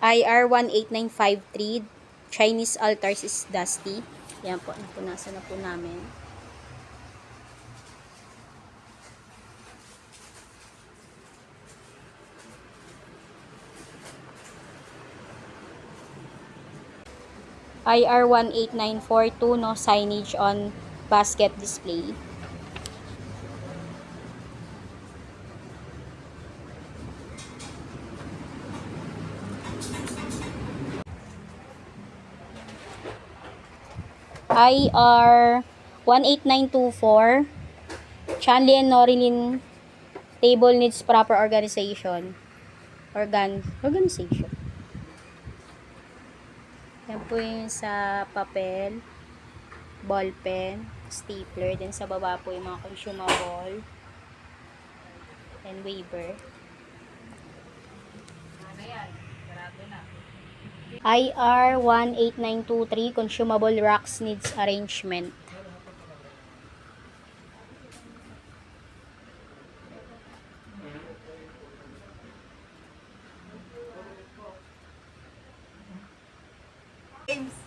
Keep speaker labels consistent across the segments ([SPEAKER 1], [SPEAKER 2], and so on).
[SPEAKER 1] IR18953, Chinese altars is dusty. Yan po, napunasan na po namin. IR18942, no signage on basket display. IR18924, Chanli and Norilyn table needs proper organization. Organization. Yan po yung sa papel, ballpen, stapler, then sa baba po yung mga consumable and waiver. IR18923, consumable racks needs arrangement.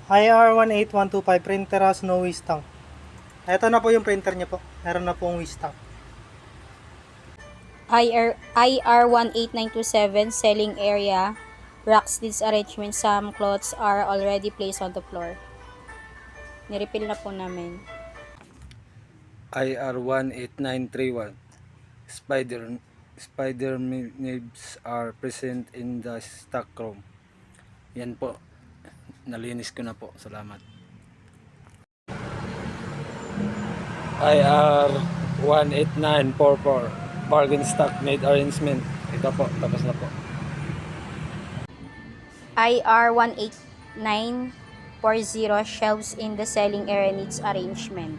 [SPEAKER 2] IR18125 printer has no wistang. Ito na po yung printer niya po. Meron na pong wistang.
[SPEAKER 1] IR18927, selling area, racks needs arrangement. Some clothes are already placed on the floor. Nirefill na po namin.
[SPEAKER 3] IR18931, spider nibs are present in the stock room. Yan po, nalinis ko na po, salamat. IR18944, bargain stock need arrangement. Ito po, tapos na po.
[SPEAKER 1] IR18940, shelves in the selling area needs arrangement.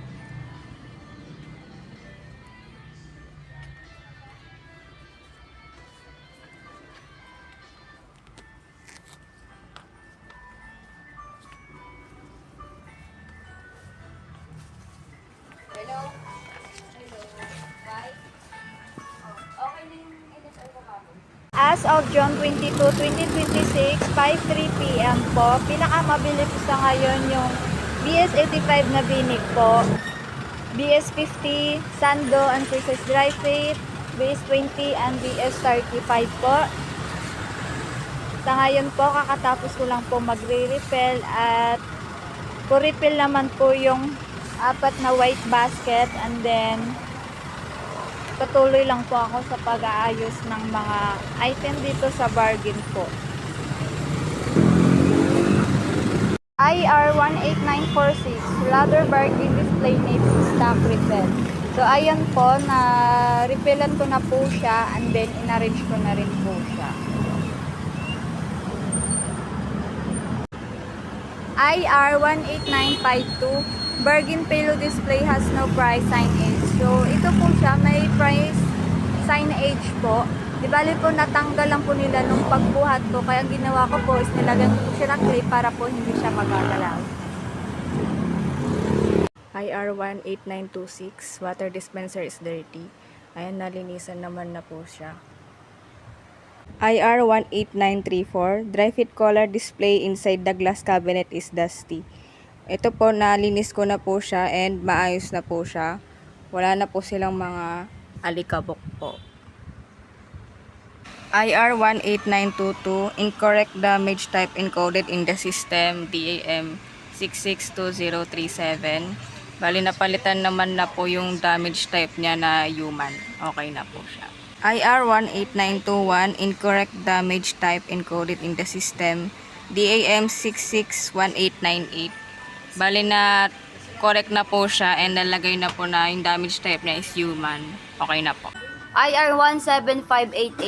[SPEAKER 4] As of June 22, 2026, 5:03 PM po, pinakamabili po sa ngayon yung BS85 na binig po, BS50, Sando and Princess Dry Fit, BS20 and BS35 po. Sa ngayon po, kakatapos ko lang po magre-refill at po-refill naman po yung 4 na white basket, and then patuloy lang po ako sa pag-aayos ng mga item dito sa bargain po. IR18946, ladder bargain display needs stock refill. So ayan po, na-refillan ko na po siya, and then in-arrange ko na rin po siya. IR18952, bargain payload display has no price signage. So ito po siya, may price signage po. Di bali po, natanggal lang po nila nung pagbuhat ko, kaya ang ginawa ko po is nilagyan ko siya ng clip para po hindi siya magagalaw.
[SPEAKER 5] IR18926, water dispenser is dirty. Ayan, nalinisan naman na po siya. IR18934, dry fit collar display inside the glass cabinet is dusty. Ito po, nalinis ko na po siya and maayos na po siya. Wala na po silang mga alikabok po. IR18922, incorrect damage type encoded in the system, DAM 662037. Bali, napalitan naman na po yung damage type niya na human. Okay na po siya. IR18921, incorrect damage type encoded in the system, DAM 661898. Bali, na correct na po siya and nalagay na po na yung damage type niya is human. Okay na po.
[SPEAKER 4] IR17588,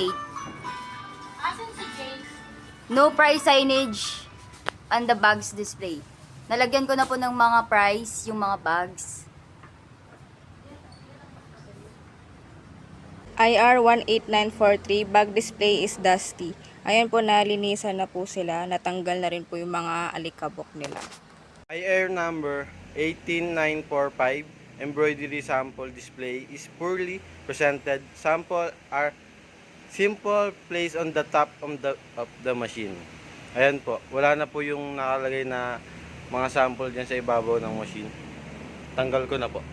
[SPEAKER 4] no price signage on the bags display. Nalagyan ko na po ng mga price yung mga bags.
[SPEAKER 5] IR18943, bag display is dusty. Ayan po, nalinisan na po sila. Natanggal na rin po yung mga alikabok nila.
[SPEAKER 6] IR number 18945, embroidery sample display is poorly presented. Sample are simple placed on the top of the machine. Ayan po, wala na po yung nakalagay na mga sample dyan sa ibabaw ng machine. Tanggal ko na po.